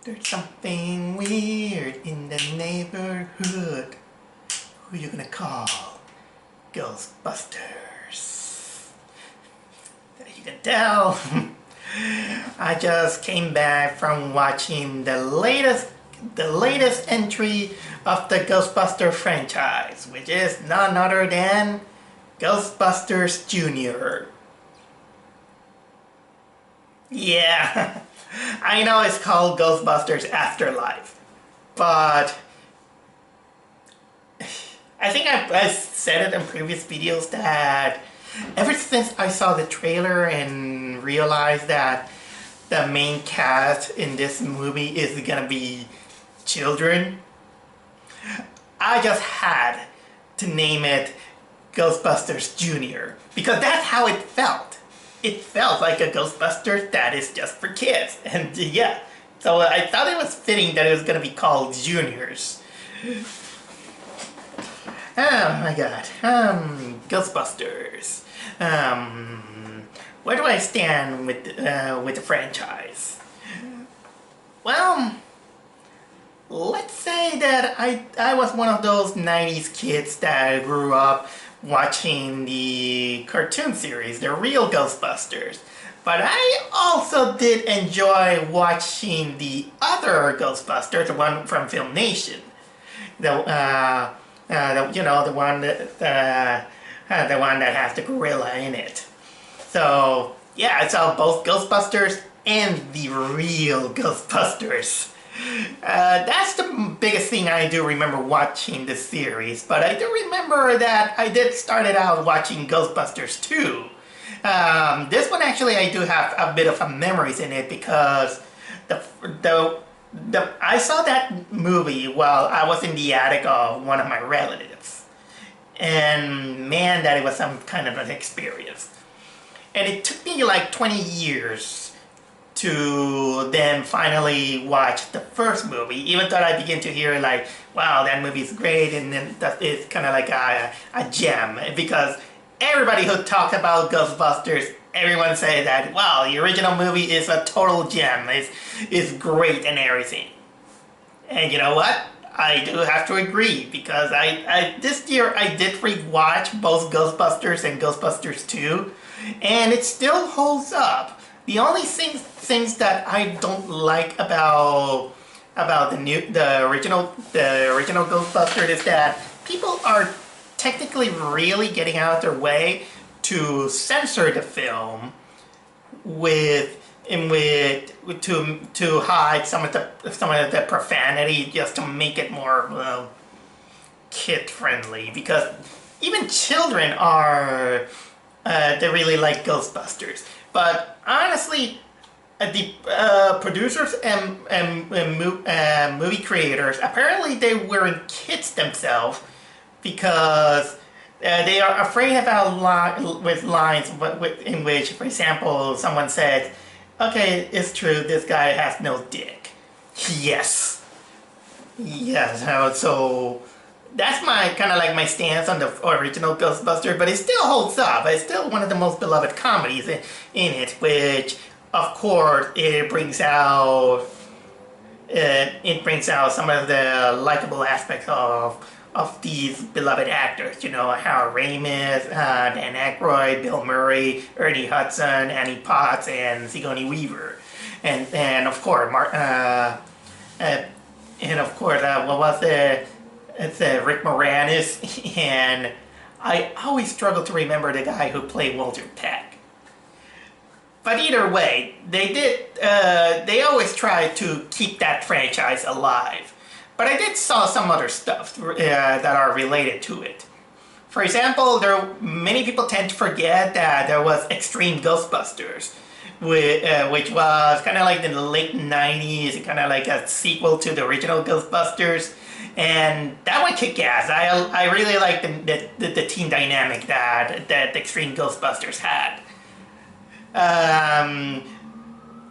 There's something weird in the neighborhood. Who you gonna call? Ghostbusters. As you can tell, I just came back from watching the latest entry of the Ghostbusters franchise, which is none other than Ghostbusters Junior. Yeah, I know it's called Ghostbusters Afterlife, but I think I said it in previous videos that ever since I saw the trailer and realized that the main cast in this movie is gonna be children, I just had to name it Ghostbusters Junior because that's how it felt. It felt like a Ghostbusters that is just for kids, and yeah, so I thought it was fitting that it was gonna be called Juniors. Oh my god, Ghostbusters. Where do I stand with the franchise? Well, let's say that I was one of those 90s kids that grew up watching the cartoon series, the real Ghostbusters. But I also did enjoy watching the other Ghostbusters, the one from Filmation. The one that has the gorilla in it. So yeah, I saw both Ghostbusters and the real Ghostbusters. That's the biggest thing I do remember watching this series, but I do remember that I did start out watching Ghostbusters 2. This one actually I do have a bit of memories in it because I saw that movie while I was in the attic of one of my relatives. And man, that it was some kind of an experience. And it took me like 20 years to then finally watch the first movie, even though I begin to hear like, wow, that movie is great, and then it's kind of like a gem, because everybody who talks about Ghostbusters, everyone says that, wow, the original movie is a total gem, it's great and everything. And you know what? I do have to agree, because this year I did rewatch both Ghostbusters and Ghostbusters 2, and it still holds up. The only things that I don't like about the original Ghostbusters is that people are technically really getting out of their way to censor the film to hide some of the profanity, just to make it more kid friendly, because even children are they really like Ghostbusters. But honestly, the producers and movie creators, apparently they weren't kids themselves, because they are afraid about lines in which, for example, someone said, okay, it's true, this guy has no dick. Yes. Yes, so that's my kind of like my stance on the original Ghostbusters, but it still holds up. It's still one of the most beloved comedies in it, which of course it brings out some of the likable aspects of these beloved actors. You know, Harold Ramis, Dan Aykroyd, Bill Murray, Ernie Hudson, Annie Potts, and Sigourney Weaver, and of course what was it? It's Rick Moranis, and I always struggle to remember the guy who played Walter Peck. But either way, they always try to keep that franchise alive. But I did saw some other stuff that are related to it. For example, many people tend to forget that there was Extreme Ghostbusters, which was kind of like in the late 90s, kind of like a sequel to the original Ghostbusters. And that one kicked ass. I really liked the team dynamic that Extreme Ghostbusters had.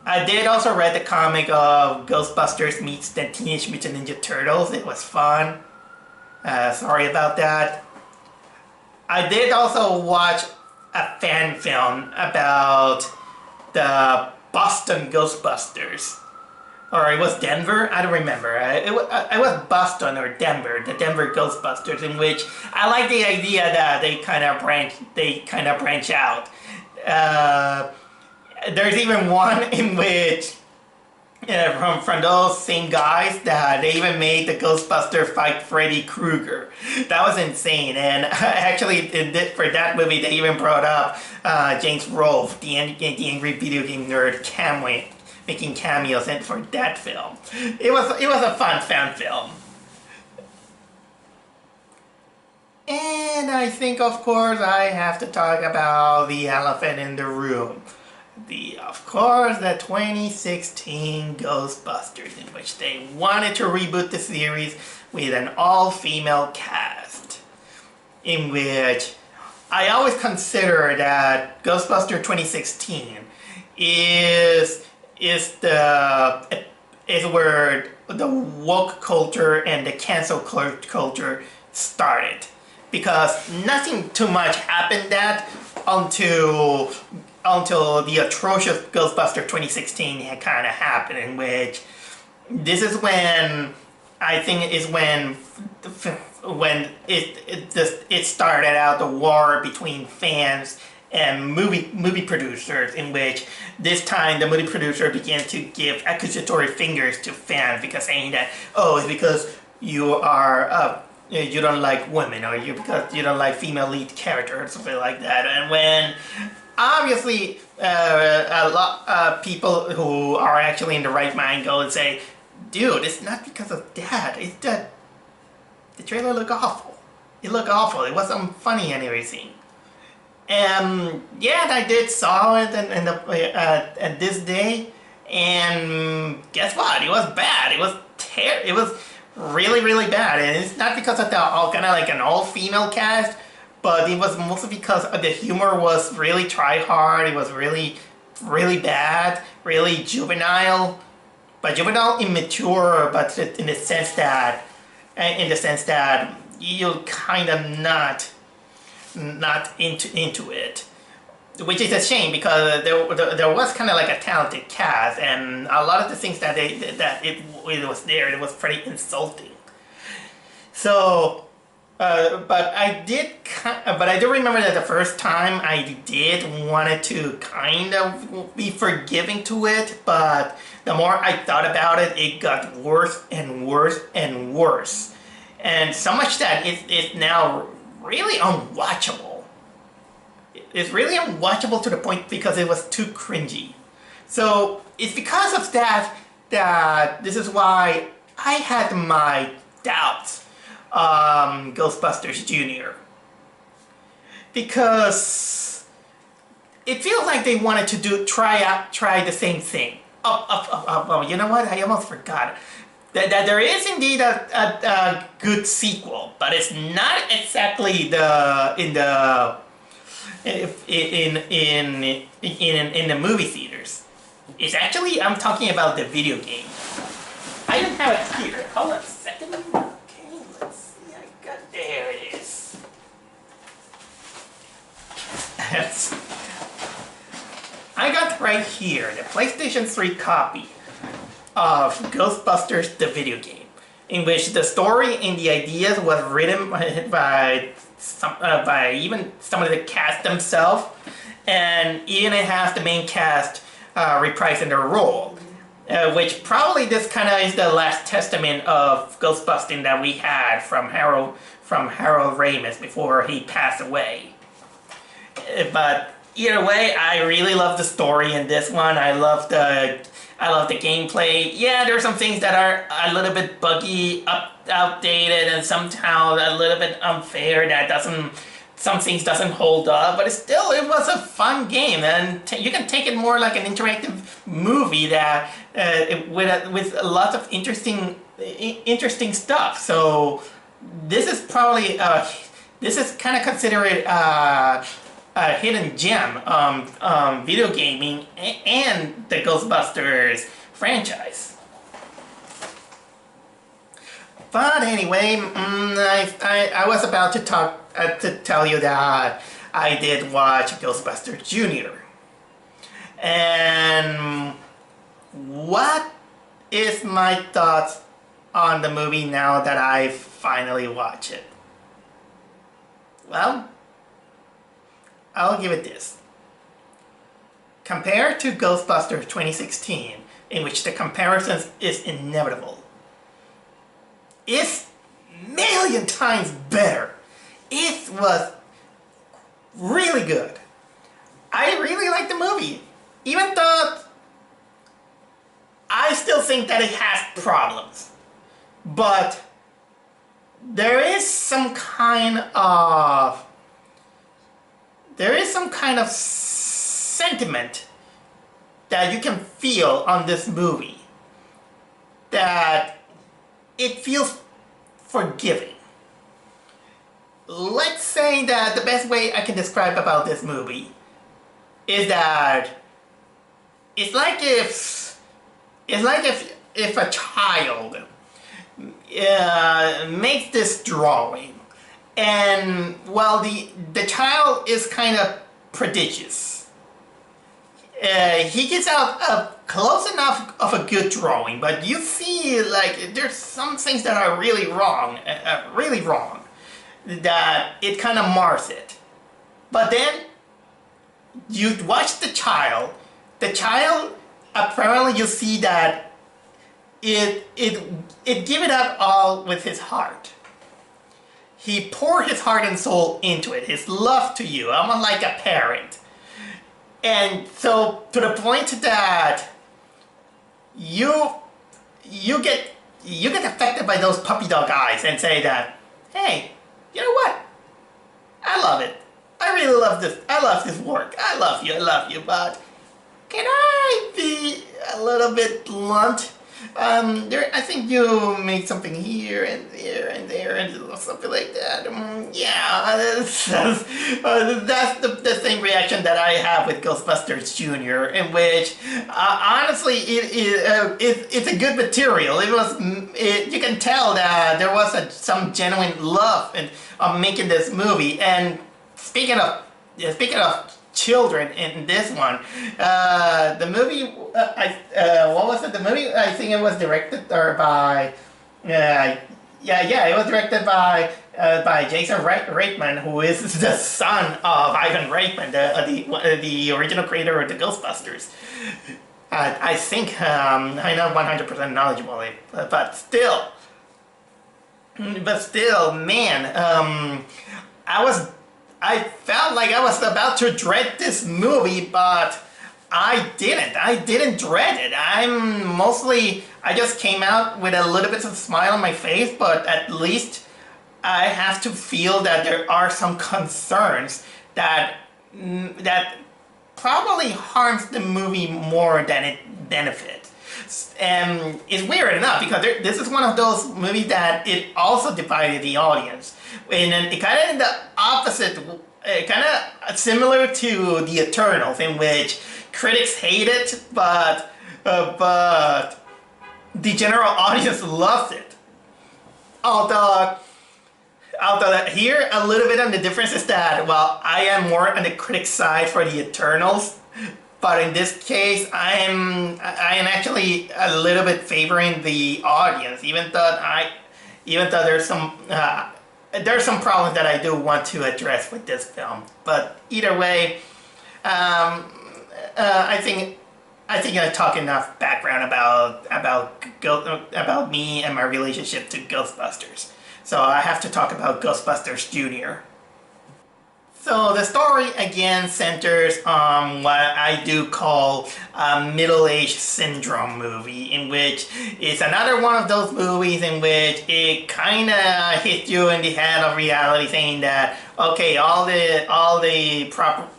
I did also read the comic of Ghostbusters meets the Teenage Mutant Ninja Turtles. It was fun. Sorry about that. I did also watch a fan film about the Boston Ghostbusters. or it was Denver. I don't remember. It was Boston or Denver, the Denver Ghostbusters, in which I like the idea that they kind of branch out. Uh, there's even one in which from those same guys that they even made the Ghostbuster fight Freddy Krueger. That was insane. And actually, for that movie, they even brought up James Rolfe, the angry video game nerd, making cameos in for that film. It was a fun fan film. And I think, of course, I have to talk about the elephant in the room. Of course, the 2016 Ghostbusters, in which they wanted to reboot the series with an all-female cast. In which I always consider that Ghostbuster 2016 is where the woke culture and the cancel culture started. Because nothing too much happened until the atrocious Ghostbuster 2016 had kind of happened, in which this is when I think is when it started out the war between fans and movie producers, in which this time the movie producer began to give accusatory fingers to fans because saying that, oh, it's because you are you don't like women, or because you don't like female lead characters or something like that. And when obviously a lot of people who are actually in the right mind go and say, dude, it's not because of that, it's that the trailer looked awful. It looked awful. It wasn't funny and everything. And yeah, I did saw it at this day, and guess what? It was bad. It was really, really bad. And it's not because of the kind of like an all-female cast, but it was mostly because the humor was really try-hard. It was really, really bad, really juvenile, but juvenile immature, but in the sense that you're kind of not into it, which is a shame because there was kind of like a talented cast, and a lot of the things that it was there, it was pretty insulting. So. But I do remember that the first time I did wanted to kind of be forgiving to it, but the more I thought about it, it got worse and worse and worse. And so much that it's now really unwatchable. It's really unwatchable to the point because it was too cringy. So it's because of that this is why I had my doubts. Ghostbusters Junior, because it feels like they wanted to try the same thing. Oh, you know what? I almost forgot that there is indeed a good sequel, but it's not exactly in the movie theaters. It's actually, I'm talking about the video game. I don't have it here. Hold on a second. There it is. I got right here the PlayStation 3 copy of Ghostbusters the video game, in which the story and the ideas was written by even some of the cast themselves, and even it has the main cast reprising their role. Which probably this kind of is the last testament of Ghostbusting that we had from Harold Ramis before he passed away. But either way, I really love the story in this one. I love the gameplay. Yeah, there are some things that are a little bit buggy, outdated, and somehow a little bit unfair. Some things doesn't hold up, but it was a fun game, and you can take it more like an interactive movie that with lots of interesting stuff. So this is probably this is kind of considered a hidden gem video gaming and the Ghostbusters franchise. But anyway, I was about to tell you that I did watch Ghostbusters Junior. And what is my thoughts on the movie now that I finally watch it? Well, I'll give it this. Compared to Ghostbusters 2016, in which the comparisons is inevitable, it's a million times better. It was really good. I really like the movie, even though I still think that it has problems. But there is some kind of sentiment that you can feel on this movie, that it feels forgiving. Let's say that the best way I can describe about this movie is that it's like if a child makes this drawing, and well, the child is kind of prodigious. He gets out close enough of a good drawing, but you see, like, there's some things that are really wrong, that it kind of mars it. But then you watch the child apparently you see that it give it up all with his heart. He poured his heart and soul into it, his love to you, almost like a parent. And so to the point that you get affected by those puppy dog eyes and say that, hey, you know what? I love it. I really love this. I love this work. I love you, but can I be a little bit blunt? I think you make something here and there and there and something like that. Yeah, that's the same reaction that I have with Ghostbusters Junior, in which honestly it's a good material. You can tell that there was some genuine love in making this movie. And speaking of children in this one, the movie, what was it? The movie, I think it was directed by, it was directed by Jason Reitman, who is the son of Ivan Reitman, the original creator of the Ghostbusters. I think I'm not 100% knowledgeable, but still, man, I felt like I was about to dread this movie, but I didn't. I didn't dread it. I just came out with a little bit of a smile on my face, but at least I have to feel that there are some concerns that probably harms the movie more than it benefits. And it's weird enough, because this is one of those movies that it also divided the audience. And it kind of in the opposite, kind of similar to the Eternals, in which critics hate it, but the general audience loves it. Although here a little bit on the difference is that, well, I am more on the critic side for the Eternals. But in this case, I am actually a little bit favoring the audience, even though there's some problems that I do want to address with this film. But either way, I think I talk enough background about me and my relationship to Ghostbusters. So I have to talk about Ghostbusters Junior. So the story again centers on what I do call a middle-aged syndrome movie, in which it's another one of those movies in which it kind of hits you in the head of reality, saying that, okay, all the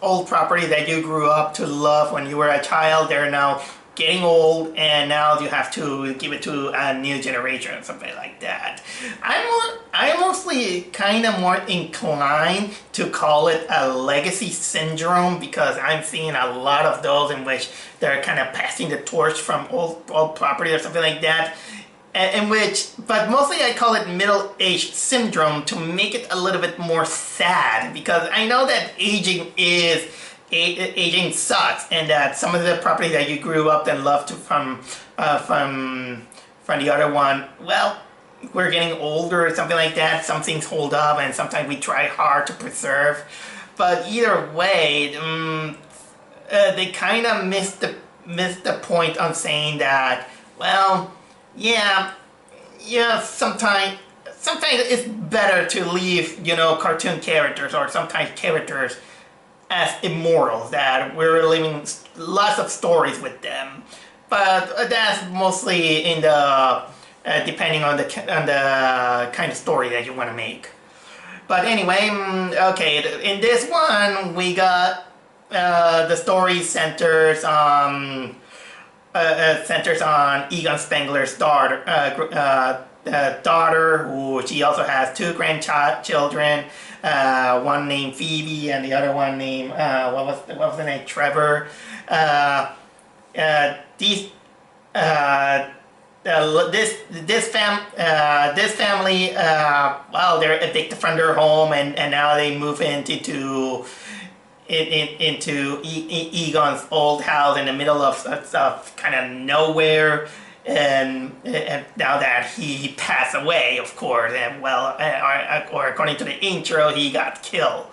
old property that you grew up to love when you were a child, they're now getting old, and now you have to give it to a new generation or something like that. I'm mostly kind of more inclined to call it a legacy syndrome, because I'm seeing a lot of those in which they're kind of passing the torch from old property or something like that. But mostly I call it middle-aged syndrome to make it a little bit more sad, because I know that aging is aging sucks, and that some of the property that you grew up and loved from the other one, well, we're getting older or something like that. Some things hold up, and sometimes we try hard to preserve. But either way, they kind of missed the point on saying that, well, yeah, sometimes it's better to leave, cartoon characters or sometimes characters as immortals, that we're living lots of stories with them. But that's mostly in the depending on the kind of story that you want to make. But anyway, okay, in this one we got the story centers on Egon Spengler's daughter, who she also has two grandchildren, one named Phoebe and the other one named what was the name, Trevor. This family, well, they're evicted from their home, and now they move into Egon's old house in the middle of kind of nowhere, and now that he passed away, of course, and well, or according to the intro, he got killed,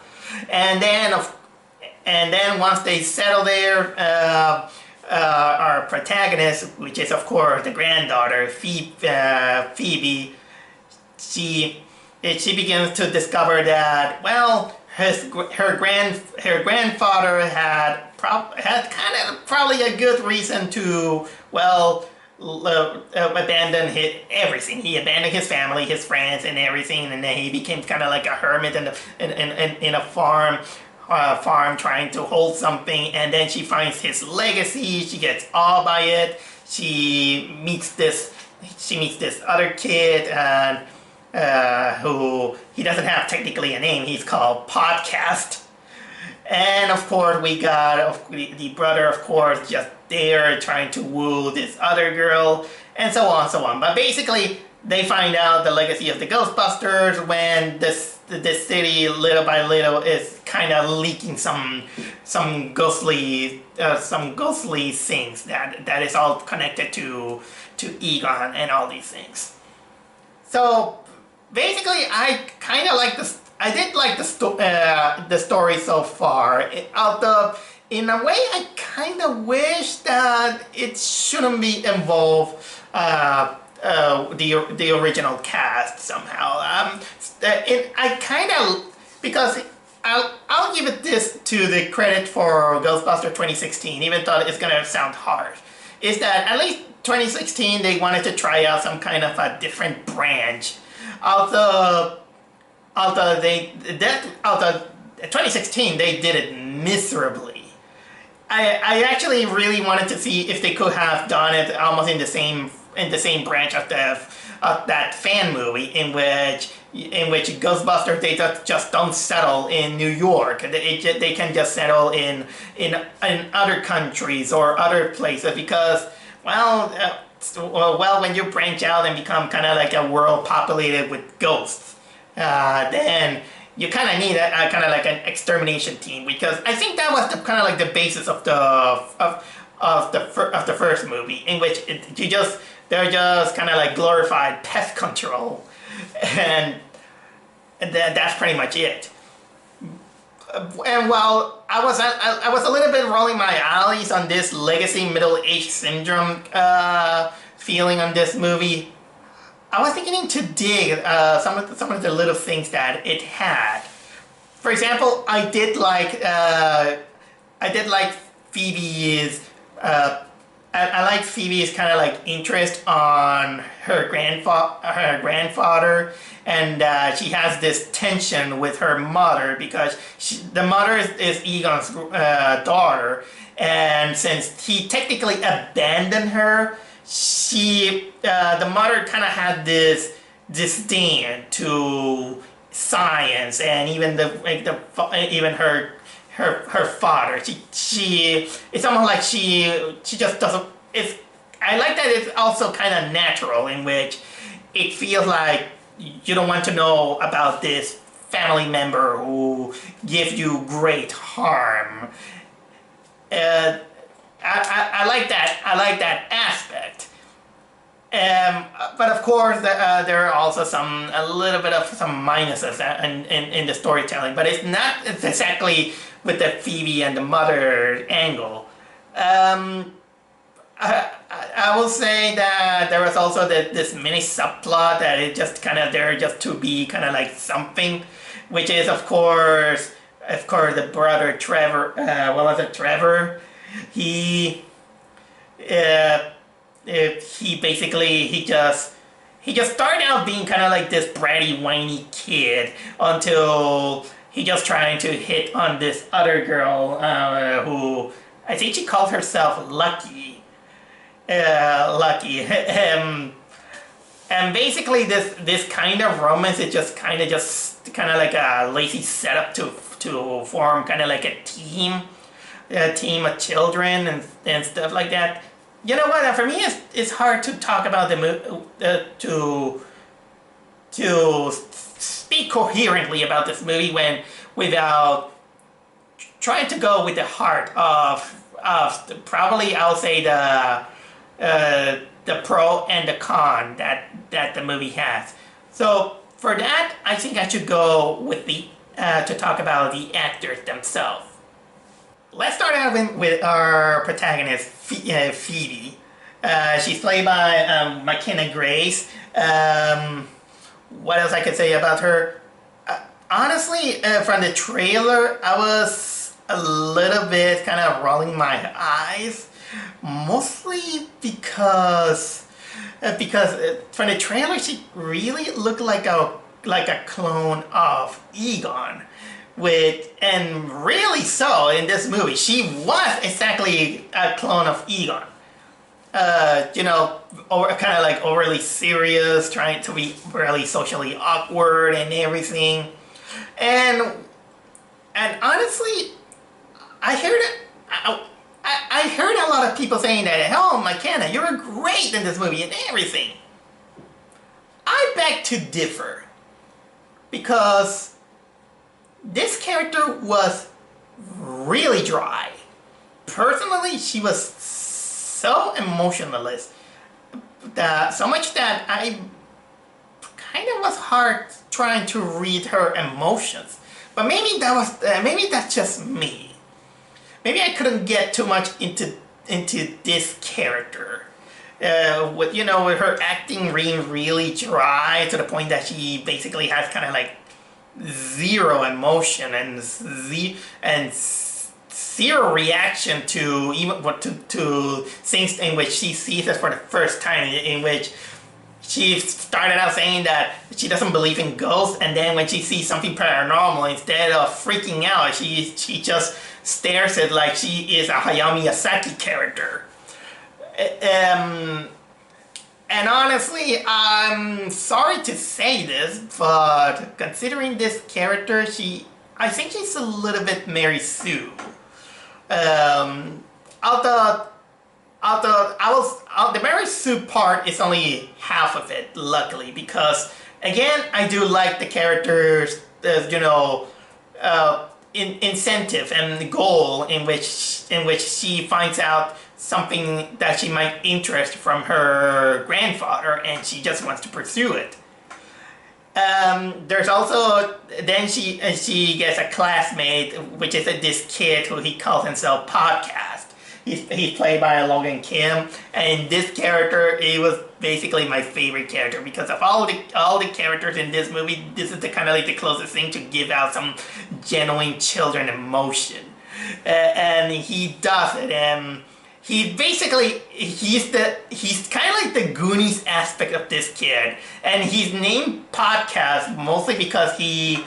and then once they settle there, our protagonist, which is of course the granddaughter, Phoebe, she begins to discover that, well, her grandfather had probably a good reason to, well, abandon everything. He abandoned his family, his friends, and everything, and then he became kind of like a hermit in a farm trying to hold something, and then she finds his legacy. She gets awed by it. She meets this other kid, and who he doesn't have technically a name. He's called Podcast. And of course we got the brother, of course, just there trying to woo this other girl, and so on and so on. But basically they find out the legacy of the Ghostbusters when this city, little by little, is kind of leaking some ghostly things that is all connected to Egon and all these things. So basically, I did like the story so far. Although in a way, I kind of wish that it shouldn't be involved. The original cast somehow. I kind of, because I'll give it this to the credit for Ghostbusters 2016, even though it's gonna sound harsh, is that at least 2016 they wanted to try out some kind of a different branch. Although 2016 they did it miserably. I actually really wanted to see if they could have done it almost in the same branch of that fan movie in which Ghostbusters, they just don't settle in New York. They can just settle in other countries or other places, because well, when you branch out and become kind of like a world populated with ghosts, then you kind of need a kind of like an extermination team, because I think that was kind of like the basis of the first movie, in which they're just kind of like glorified pest control, and that's pretty much it. And while I was a little bit rolling my eyes on this legacy middle-aged syndrome feeling on this movie, I was beginning to dig some of the little things that it had. For example, I did like Phoebe's. I like Phoebe's kind of like interest on her grandfather, and she has this tension with her mother, because the mother is Egon's daughter, and since he technically abandoned her, the mother kind of had this disdain to science, and even even her father. It's almost like she just doesn't. I like that it's also kind of natural, in which it feels like you don't want to know about this family member who gives you great harm, I like that. I like that aspect. But of course, there are also a little bit of some minuses in the storytelling. But it's exactly with the Phoebe and the mother angle. I will say that there was also this mini subplot that it just kind of there just to be kind of like something, which is of course the brother Trevor. What was it, Trevor? He he just started out being kind of like this bratty, whiny kid until he just trying to hit on this other girl who I think she calls herself Lucky. Lucky. And basically this kind of romance is just kind of like a lazy setup to form kind of like a team of children and stuff like that. You know what? For me, it's hard to talk about the movie to speak coherently about this movie without trying to go with the heart of probably I'll say the pro and the con that the movie has. So for that, I think I should go with to talk about the actors themselves. Let's start out with our protagonist, Phoebe. She's played by McKenna Grace. What else I could say about her? Honestly, from the trailer, I was a little bit kind of rolling my eyes. Mostly because from the trailer, she really looked like a clone of Egon. And really so in this movie, she was exactly a clone of Egon. Kind of like overly serious, trying to be really socially awkward and everything. And honestly, I heard a lot of people saying that, oh, McKenna, you're great in this movie and everything. I beg to differ. Because this character was really dry. Personally, she was so emotionless. So much that I kind of was hard trying to read her emotions. But maybe that's just me. Maybe I couldn't get too much into this character. With her acting being really dry to the point that she basically has kind of like zero emotion and zero reaction to to things in which she sees it for the first time, in which she started out saying that she doesn't believe in ghosts, and then when she sees something paranormal, instead of freaking out, she just stares at like she is a Hayao Miyazaki character. And honestly, I'm sorry to say this, but considering this character, I think she's a little bit Mary Sue. Although the Mary Sue part is only half of it, luckily, because again, I do like the character's incentive and the goal in which she finds out something that she might interest from her grandfather, and she just wants to pursue it. There's also then she gets a classmate, which is this kid who he calls himself Podcast. He's played by Logan Kim, and this character, he was basically my favorite character because of all the characters in this movie. This is the kind of like the closest thing to give out some genuine children emotion, and he does it. And he's kind of like the Goonies aspect of this kid, and he's named Podcast mostly because he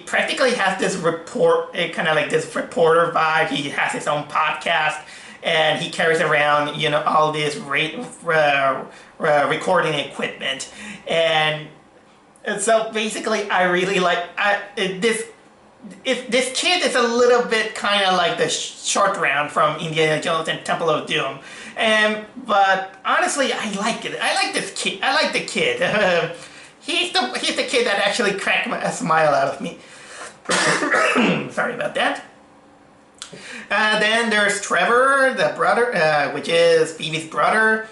practically has this kind of like this reporter vibe. He has his own podcast, and he carries around, all this recording equipment. And so basically, I really like this. This kid is a little bit kind of like the short round from Indiana Jones and Temple of Doom. But honestly, I like it. I like this kid. I like the kid. He's the kid that actually cracked a smile out of me. Sorry about that. Then there's Trevor, the brother, which is Phoebe's brother.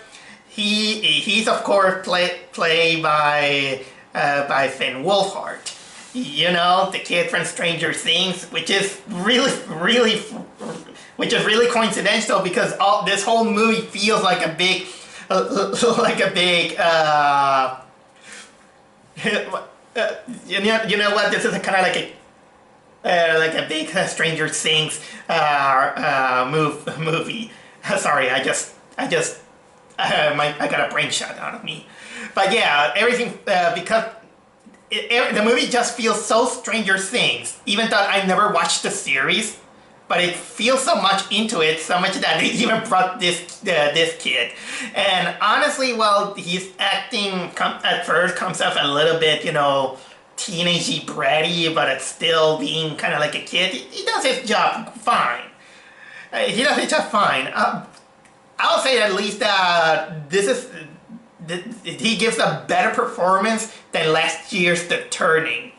He's of course played by Finn Wolfhard. You know, the kid from Stranger Things, which is really coincidental because this whole movie feels like a big, you know what? This is kind of like a big Stranger Things movie. Sorry, I got a brain shut out of me. But yeah, everything because the movie just feels so Stranger Things. Even though I never watched the series, but it feels so much into it, so much that they even brought this kid. And honestly, well, his acting at first comes off a little bit, you know, teenagey bratty, but it's still being kind of like a kid. He does his job fine. He does his job fine. I'll say at least he gives a better performance than last year's The Turning.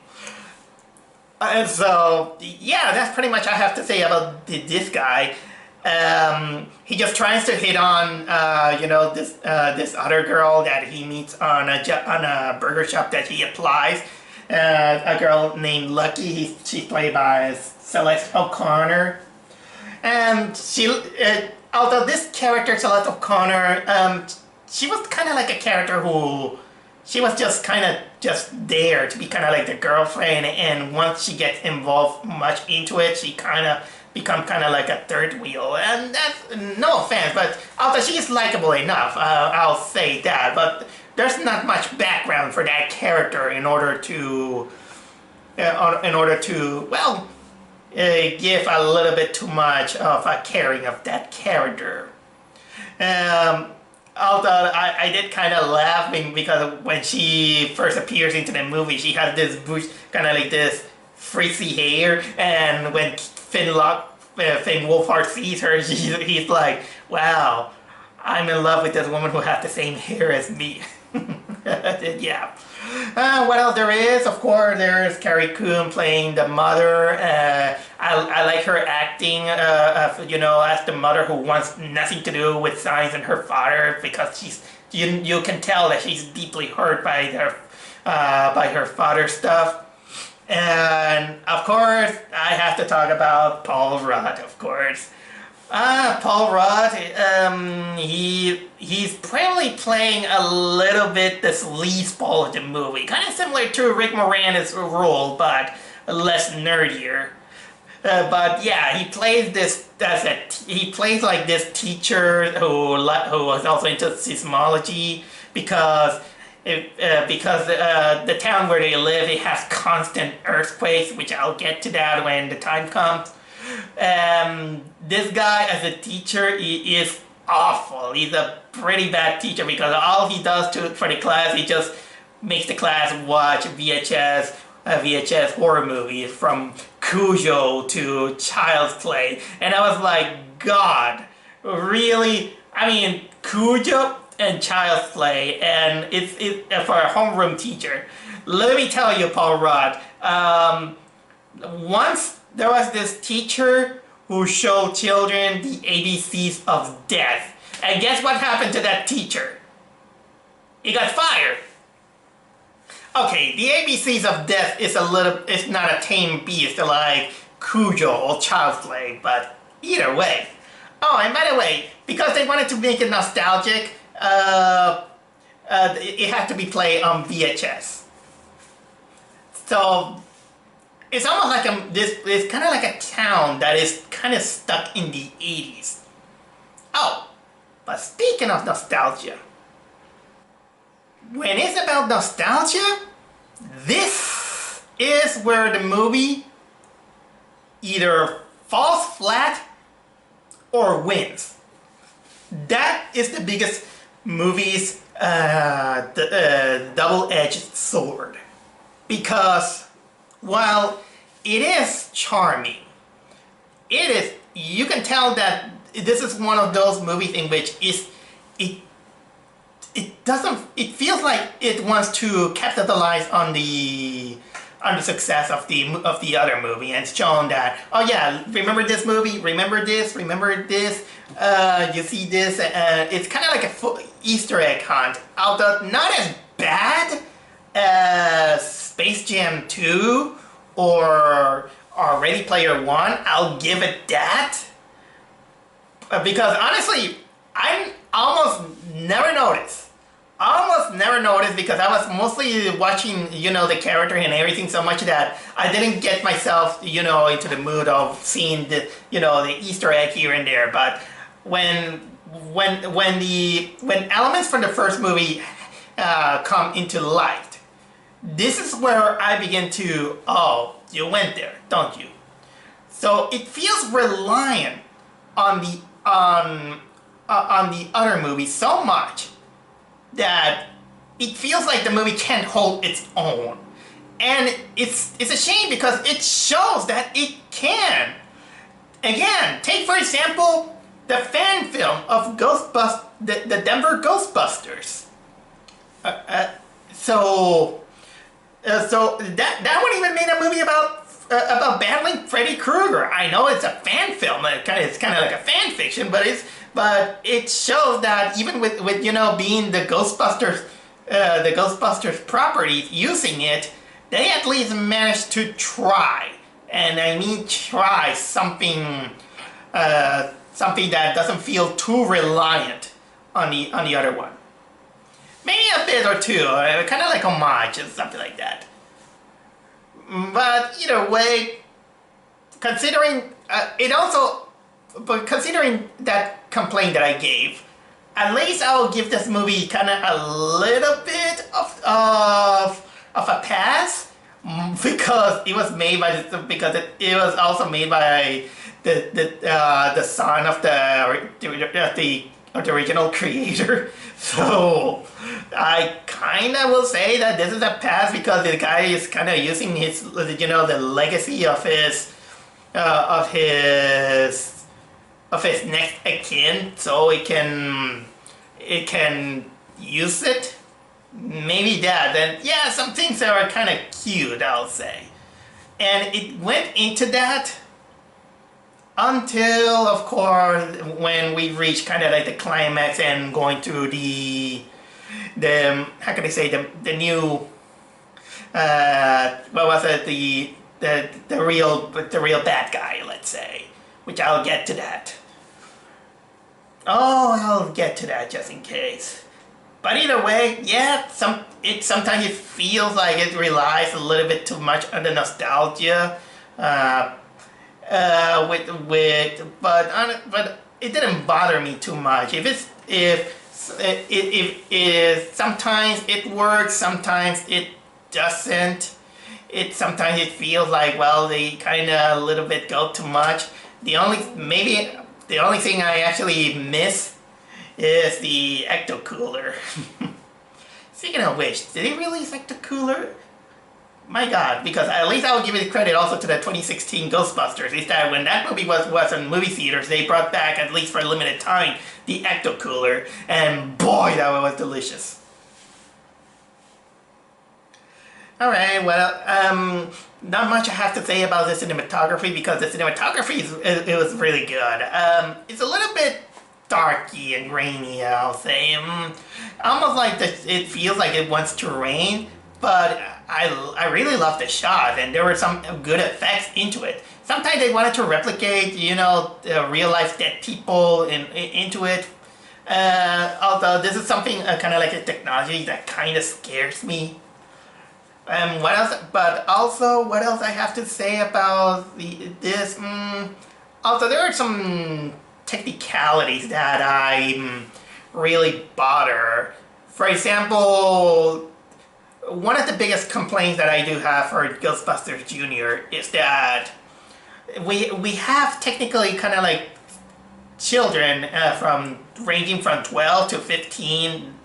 And so, yeah, that's pretty much I have to say about this guy. He just tries to hit on, you know, this other girl that he meets on a burger shop that he applies. A girl named Lucky. She's played by Celeste O'Connor. And although this character, Celeste O'Connor, she was kind of like a character who, she was just kind of just there to be kind of like the girlfriend, and once she gets involved much into it, she kind of become kind of like a third wheel, and that's no offense, but although she is likable enough, I'll say that, but there's not much background for that character in order to, well, give a little bit too much of a caring of that character. Although I did kind of laugh because when she first appears into the movie, she has this bush, kind of like this frizzy hair, and when Finn Wolfhard sees her, he's like, wow, I'm in love with this woman who has the same hair as me. Yeah. What else there is? Of course, there's Carrie Coon playing the mother. I like her acting, you know, as the mother who wants nothing to do with science and her father, because you can tell that she's deeply hurt by her father's stuff. And of course, I have to talk about Paul Rudd, of course. Paul Rudd, he's probably playing a little bit this sleazeball of the movie. Kind of similar to Rick Moranis' role, but less nerdier. But yeah, he plays he plays like this teacher who was also into seismology because the town where they live, it has constant earthquakes, which I'll get to that when the time comes. This guy as a teacher, he is awful. He's a pretty bad teacher because all he does for the class, he just makes the class watch VHS horror movies from Cujo to Child's Play. And I was like, God, really? I mean, Cujo and Child's Play, and it's for a homeroom teacher. Let me tell you, Paul Rudd, once there was this teacher who showed children the ABCs of death. And guess what happened to that teacher? He got fired. Okay, the ABCs of death it's not a tame beast like Cujo or Child's Play, but either way. Oh, and by the way, because they wanted to make it nostalgic, it had to be played on VHS. So it's almost like it's kind of like a town that is kind of stuck in the 80s. Oh, but speaking of nostalgia, when it's about nostalgia, this is where the movie either falls flat or wins. That is the biggest movie's double-edged sword. Because while it is charming, you can tell that this is one of those movies in which it feels like it wants to capitalize on the on the success of the other movie and shown that, oh yeah, remember this movie, remember this, you see this, it's kind of like a Easter egg hunt, although not as bad as Space Jam 2 or Ready Player One. I'll give it that, because honestly, I almost never noticed. Because I was mostly watching, the character and everything so much that I didn't get myself, into the mood of seeing the Easter egg here and there. But when elements from the first movie come into light, this is where I begin to, oh, you went there, don't you? So it feels reliant on the other movie so much that it feels like the movie can't hold its own. And it's a shame because it shows that it can. Again, take for example the fan film of the Denver Ghostbusters. So that one even made a movie about battling Freddy Krueger. I know it's a fan film, it's kind of like a fan fiction, but it shows that even with being the Ghostbusters properties using it, they at least managed to try, and I mean try something that doesn't feel too reliant on the other one. Maybe a bit or two, kind of like homage and something like that. But either way, considering that complaint that I gave, at least I'll give this movie kind of a little bit of a pass, because it was made by it was also made by the son of the original creator. So I kind of will say that this is a pass because the guy is kind of using his the legacy of his next akin, so it can use it. Maybe that. Then yeah, some things that are kind of cute, I'll say, and it went into that until, of course, when we reached kind of like the climax and going through the how can I say, the new what was it, the real bad guy, let's say, which I'll get to that. I'll get to that just in case. But either way, yeah, sometimes it feels like it relies a little bit too much on the nostalgia. But it didn't bother me too much. If sometimes it works, sometimes it doesn't. Sometimes it feels like, well, they kind of a little bit go too much. The only thing I actually miss is the ecto cooler. Speaking of which, did they release ecto cooler? My God, because at least I will give it credit also to the 2016 Ghostbusters, is that when that movie was in movie theaters, they brought back, at least for a limited time, the ecto cooler, and boy, that was delicious. Alright, well, not much I have to say about the cinematography, because the cinematography it was really good. It's a little bit darky and grainy, I'll say. Almost like it feels like it wants to rain, but I really love the shot, and there were some good effects into it. Sometimes they wanted to replicate, real life dead people into it. Although this is something kind of like a technology that kind of scares me. What else? But also, what else I have to say about this? Also, there are some technicalities that I really bother. For example, one of the biggest complaints that I do have for Ghostbusters Junior is that we have technically kind of like children ranging from 12 to 15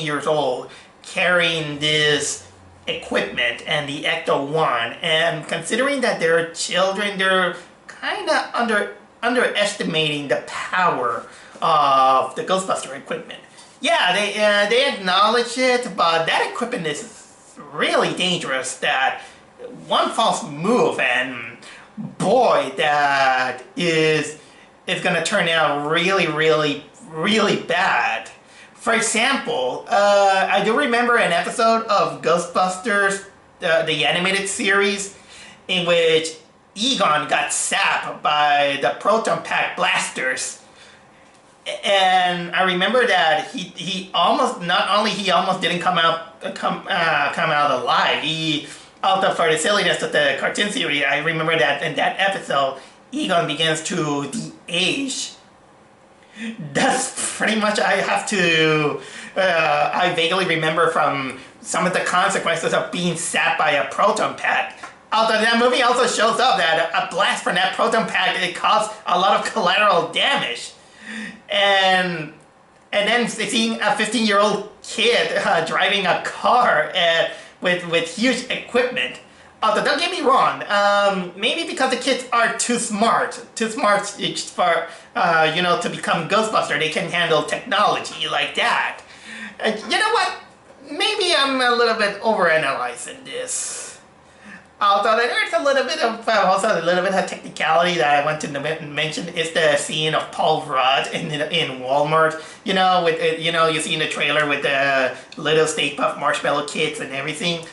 years old carrying this equipment and the Ecto-1, and considering that they're children, they're kind of underestimating the power of the Ghostbuster equipment. Yeah, they acknowledge it, but that equipment is really dangerous that one false move and boy, that is gonna turn out really, really, really bad. For example, I do remember an episode of Ghostbusters, the animated series, in which Egon got zapped by the Proton Pack blasters. And I remember that he almost, not only he almost didn't come out alive, he, out of for the silliness of the cartoon series, I remember that in that episode, Egon begins to de-age. That's pretty much I vaguely remember from some of the consequences of being zapped by a proton pack. Although that movie also shows up that a blast from that proton pack, it caused a lot of collateral damage. And then seeing a 15-year-old kid driving a car with huge equipment. Although don't get me wrong, maybe because the kids are too smart for to become Ghostbuster, they can handle technology like that. You know what? Maybe I'm a little bit overanalyzing this. Although there's a little bit of technicality that I want to mention is the scene of Paul Rudd in Walmart. You see in the trailer with the little Stay Puft Marshmallow Kids and everything.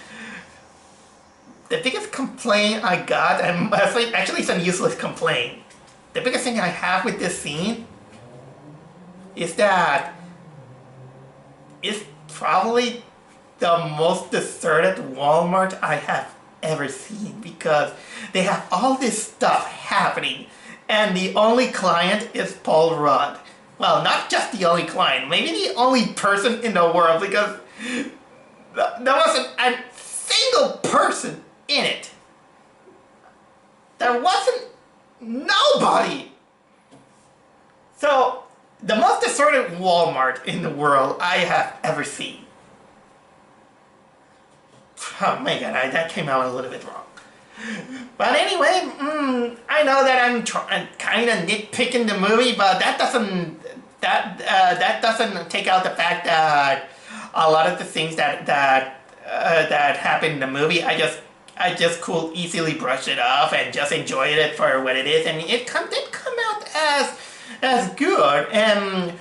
The biggest complaint I got, and actually it's a useless complaint. The biggest thing I have with this scene is that it's probably the most deserted Walmart I have ever seen, because they have all this stuff happening and the only client is Paul Rudd. Well, not just the only client, maybe the only person in the world, because there wasn't a single person in it. There wasn't nobody. So, the most deserted Walmart in the world I have ever seen. Oh my god, that came out a little bit wrong. But anyway, I know that I'm kind of nitpicking the movie, but that doesn't take out the fact that a lot of the things that happen in the movie, I just could easily brush it off and just enjoy it for what it is, and it did come out as good. And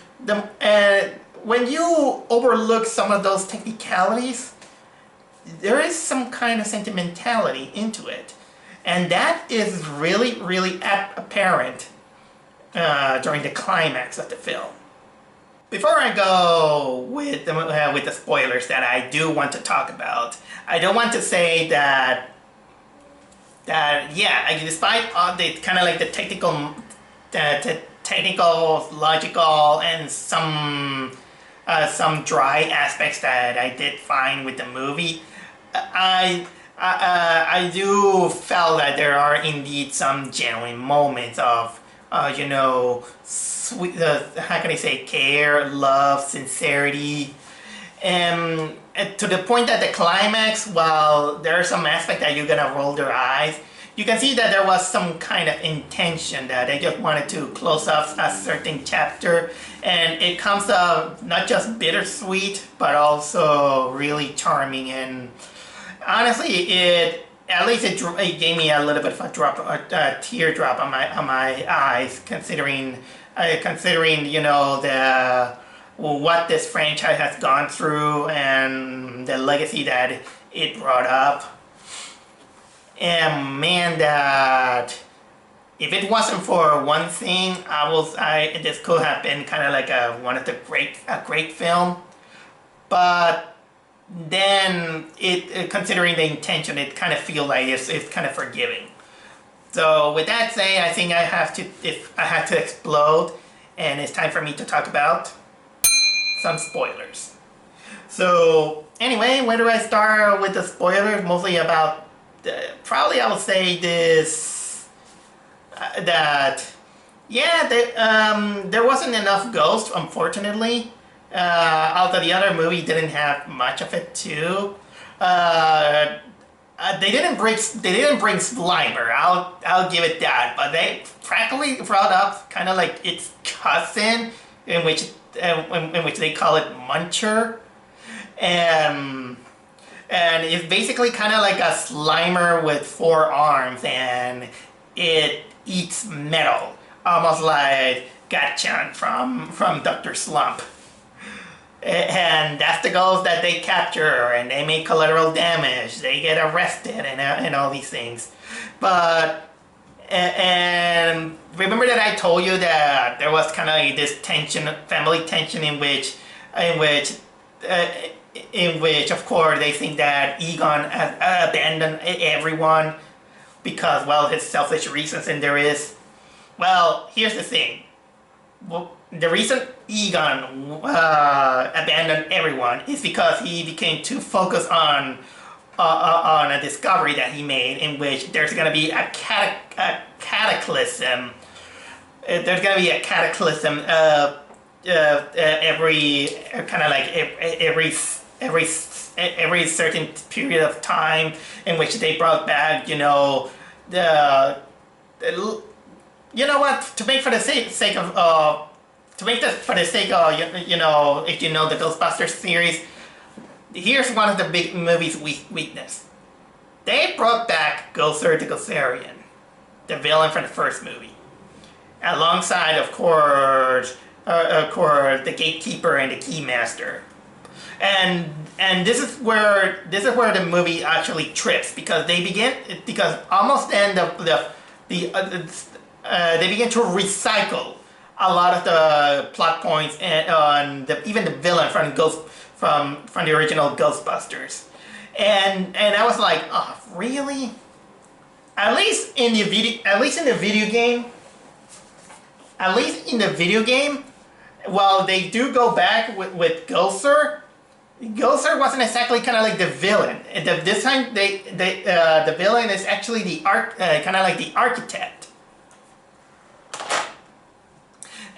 when you overlook some of those technicalities, there is some kind of sentimentality into it, and that is really, really apparent during the climax of the film. Before I go with the spoilers that I do want to talk about, I do want to say that despite all the kind of like the technical, logical, and some dry aspects that I did find with the movie, I do felt that there are indeed some genuine moments of sweet, how can I say, care, love, sincerity, and to the point that the climax, while there are some aspects that you're gonna roll your eyes, you can see that there was some kind of intention that they just wanted to close off a certain chapter, and it comes out not just bittersweet but also really charming. And honestly, it gave me a little bit of a teardrop on my eyes, considering what this franchise has gone through and the legacy that it brought up. And man, that if it wasn't for one thing, this could have been kind of like a great film. But then considering the intention, it kind of feels like it's kind of forgiving. So with that said, I think I have to explode, and it's time for me to talk about some spoilers. So anyway, where do I start with the spoilers? Mostly about probably I would say this there wasn't enough ghosts, unfortunately. Although the other movie didn't have much of it too. They didn't bring Slimer. I'll give it that. But they practically brought up kind of like its cousin, in which they call it Muncher, and And it's basically kind of like a Slimer with 4 arms, and it eats metal, almost like Gatchan from Dr. Slump. And that's the ghost that they capture, and they make collateral damage, they get arrested, and all these things. But and remember that I told you that there was kind of like this tension, family tension, in which of course they think that Egon has abandoned everyone because, well, his selfish reasons. And there is, well, here's the thing. Well, the reason Egon abandoned everyone is because he became too focused on a discovery that he made, in which there's going to be a cataclysm. There's going to be a cataclysm every kind of like every certain period of time, in which they brought back, you know, you know what, to make for the sake of you know, if you know the Ghostbusters series, here's one of the big movie's weakness. They brought back Ghoster the Ghostarian, the villain from the first movie, alongside, of course, the Gatekeeper and the Keymaster. And this is where the movie actually trips, because almost the end of they begin to recycle a lot of the plot points and even the villain from the original Ghostbusters. And I was like, oh, really? At least in the video game, while they do go back with Ghoster wasn't exactly kind of like the villain. This time, the villain is actually the kind of like the architect.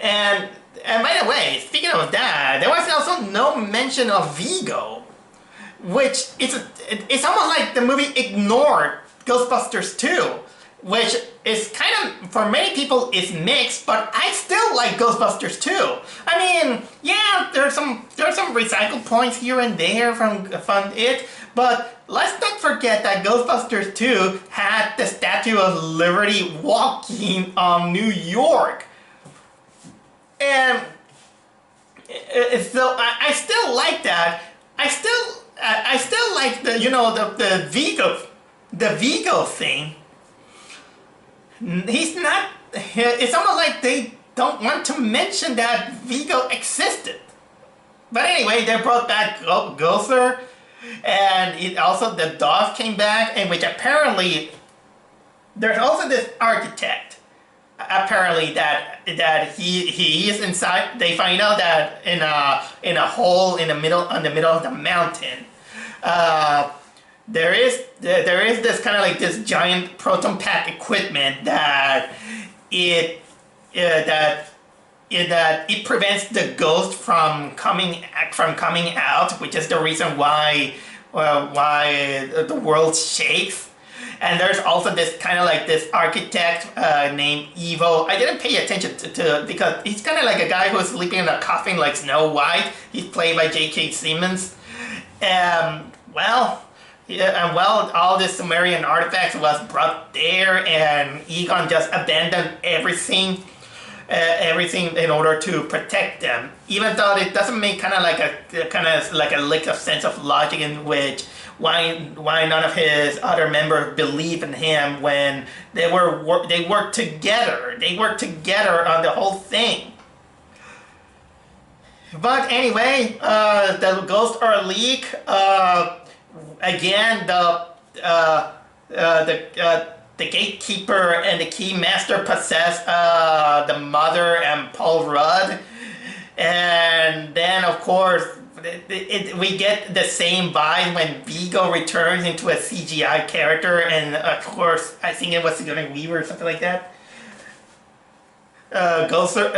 And by the way, speaking of that, there was also no mention of Vigo, which it's almost like the movie ignored Ghostbusters 2, which is kind of, for many people, is mixed, but I still like Ghostbusters 2. I mean, yeah, there are some recycled points here and there from it, but let's not forget that Ghostbusters 2 had the Statue of Liberty walking on New York. And so I still like that. I still like the, you know, the Vigo thing. He's not. It's almost like they don't want to mention that Vigo existed. But anyway, they brought back Gother, and the dog came back, and which apparently there's also this architect. Apparently that he is inside. They find out that in a hole in the middle of the mountain, there is this kind of like this giant proton pack equipment that it prevents the ghost from coming out, which is the reason why the world shakes. And there's also this kind of like this architect named Evo. I didn't pay attention to because he's kind of like a guy who's sleeping in a coffin like Snow White. He's played by J.K. Simmons. All this Sumerian artifacts was brought there, and Egon just abandoned everything in order to protect them. Even though it doesn't make kind of like a lick of sense of logic in which why none of his other members believe in him when they worked together. They worked together on the whole thing. But anyway, the ghosts are leak. Again, the Gatekeeper and the Keymaster possess the Mother and Paul Rudd, and then of course we get the same vibe when Vigo returns into a CGI character, and of course I think it was Sigourney Weaver or something like that. Gother,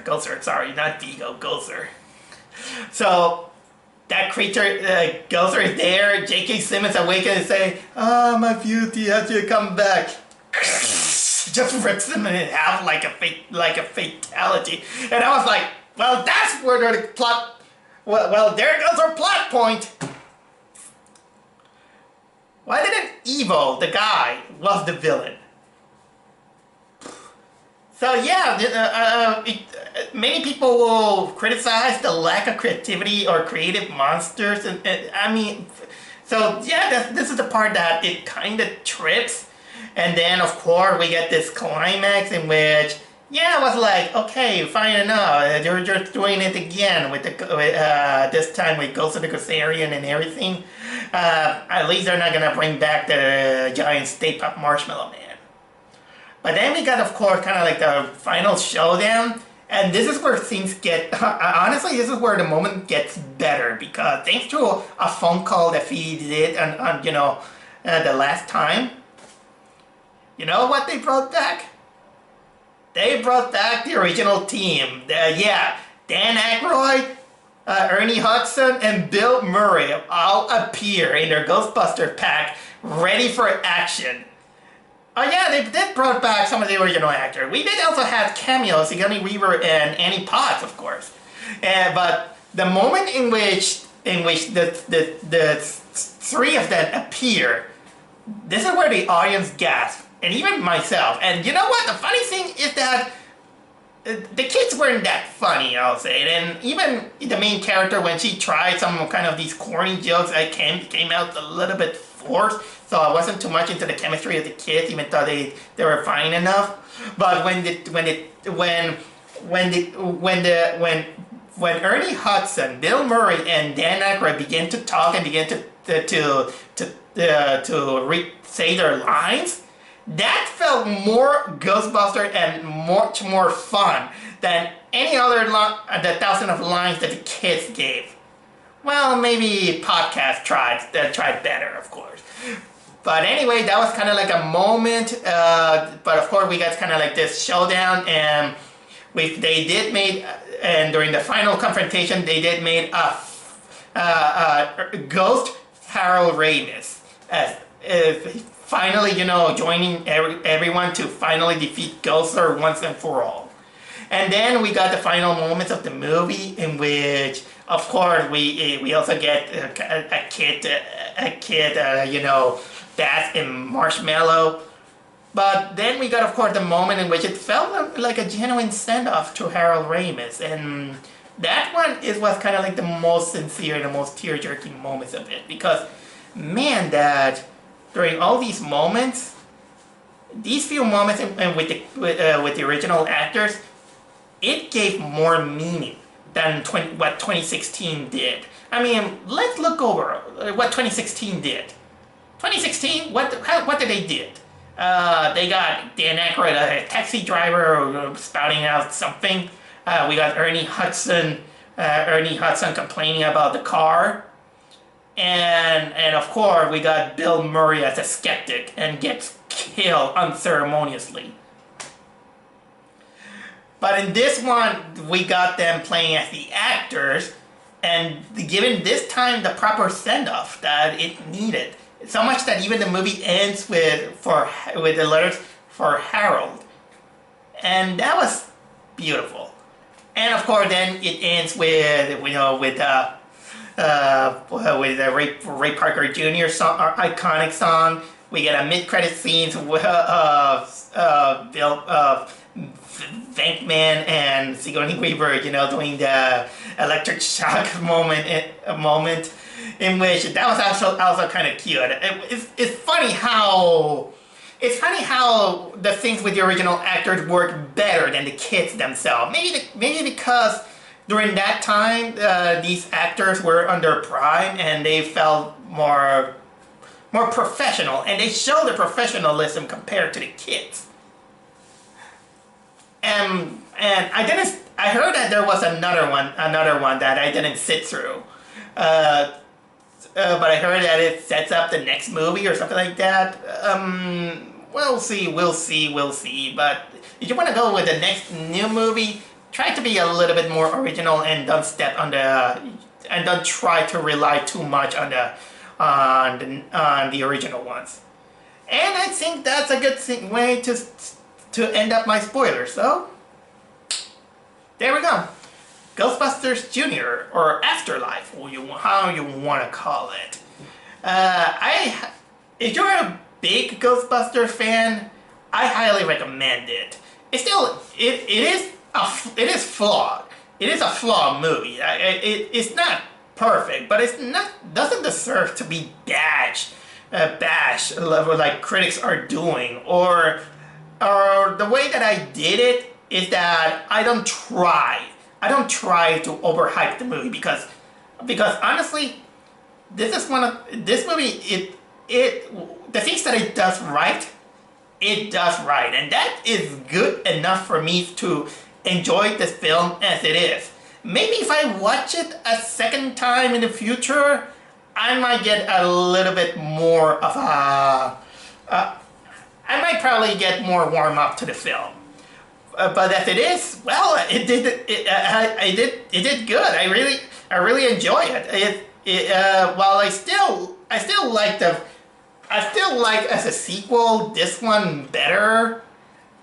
Gother, sorry, not Vigo, Gother. So that creature, Gother is there. J.K. Simmons awakens and say, "Ah, my beauty, has you come back?" Just rips them in half like a fatality. And I was like, well, that's where the plot. Well, there goes our plot point. Why didn't Evo, the guy, was the villain? So yeah, many people will criticize the lack of creativity or creative monsters, and I mean, so yeah, this is the part that it kind of trips, and then of course we get this climax in which, yeah, I was like, okay, fine enough, you're just doing it again with this time with Ghost of the Ghost-Arian and everything. At least they're not gonna bring back the giant Stay Puft Marshmallow Man. But then we got, of course, kind of like the final showdown, and this is where things get, honestly, this is where the moment gets better, because thanks to a phone call that he did on the last time, you know what they brought back? They brought back the original team. Yeah, Dan Aykroyd, Ernie Hudson, and Bill Murray all appear in their Ghostbusters pack, ready for action. Oh yeah, they did brought back some of the original actors. We did also have cameos, Sigourney Weaver and Annie Potts, of course. But the moment in which the three of them appear, this is where the audience gasps, and even myself. And you know what? The funny thing is that the kids weren't that funny, I'll say. And even the main character, when she tried some kind of these corny jokes, it came out a little bit forced. So I wasn't too much into the chemistry of the kids, even though they were fine enough. But when Ernie Hudson, Bill Murray, and Dan Aykroyd began to talk and began to say their lines, that felt more Ghostbuster and much more fun than any other the thousand of lines that the kids gave. Well, maybe podcast tried better, of course. But anyway, that was kind of like a moment. But of course, we got kind of like this showdown, and and during the final confrontation, they did make a ghost Harold Ramis as finally, joining everyone to finally defeat Ghostler once and for all. And then we got the final moments of the movie, in which, of course, we also get a kid, bath in marshmallow. But then we got, of course, the moment in which it felt like a genuine send-off to Harold Ramis, and that one was kind of like the most sincere and the most tear-jerking moments of it, because, man, that during all these moments, these few moments with the original actors, it gave more meaning than what 2016 did. I mean, let's look over what 2016 did. 2016, what did they did? They got Dan Aykroyd, a taxi driver, spouting out something. We got Ernie Hudson complaining about the car. And of course, we got Bill Murray as a skeptic and gets killed unceremoniously. But in this one, we got them playing as the actors and given this time the proper send-off that it needed. So much that even the movie ends with the letters for Harold. And that was beautiful. And of course, then it ends with the Ray Parker Jr. song, our iconic song. We get a mid-credit scenes of Venkman and Sigourney Weaver, doing the electric shock moment in which that was also kind of cute. It's funny how the things with the original actors work better than the kids themselves. Maybe because during that time these actors were under prime and they felt more professional, and they showed the professionalism compared to the kids. And I heard that there was another one that I didn't sit through. But I heard that it sets up the next movie or something like that. We'll see. But if you want to go with the next new movie, try to be a little bit more original and don't try to rely too much on the original ones. And I think that's a good way to end up my spoilers. So there we go. Ghostbusters Junior, or Afterlife, or how you want to call it. if you're a big Ghostbusters fan, I highly recommend it. It's still, it is flawed. It is a flawed movie. It's not perfect, but it's not, doesn't deserve to be bashed level like critics are doing. Or the way that I did it is that I don't try to overhype the movie, because honestly, this movie, the things that it does right, and that is good enough for me to enjoy this film as it is. Maybe if I watch it a second time in the future, I might get a little bit more of a... I might probably get more warm up to the film. But as it is, well, it did good. I really enjoy it. While I still like as a sequel this one better.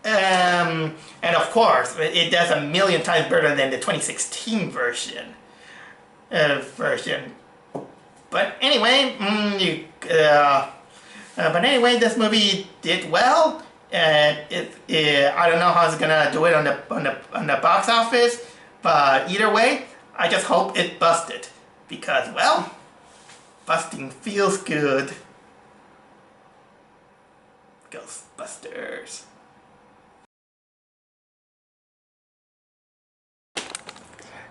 And of course, it does a million times better than the 2016 version. But anyway, this movie did well. I don't know how it's gonna do it on the box office, but either way, I just hope it busted, because, well, busting feels good. Ghostbusters.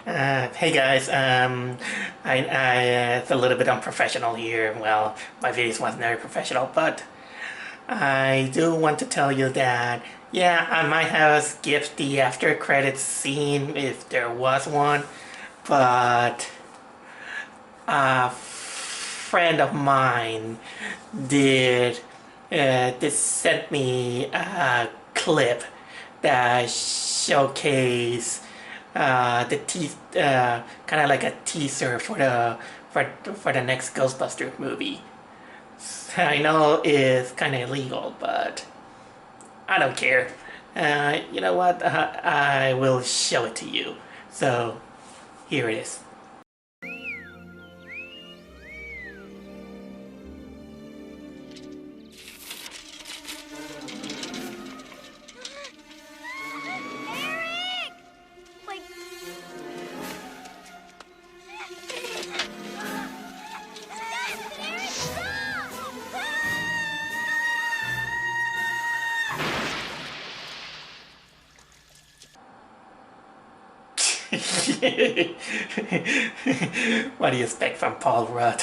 Hey guys, it's a little bit unprofessional here. Well, my videos wasn't very professional, but I do want to tell you that, yeah, I might have skipped the after credits scene if there was one, but a friend of mine did sent me a clip that showcased kind of like a teaser for the next Ghostbusters movie. I know it's kind of illegal, but I don't care. You know what? I will show it to you. So here it is. What do you expect from Paul Rudd?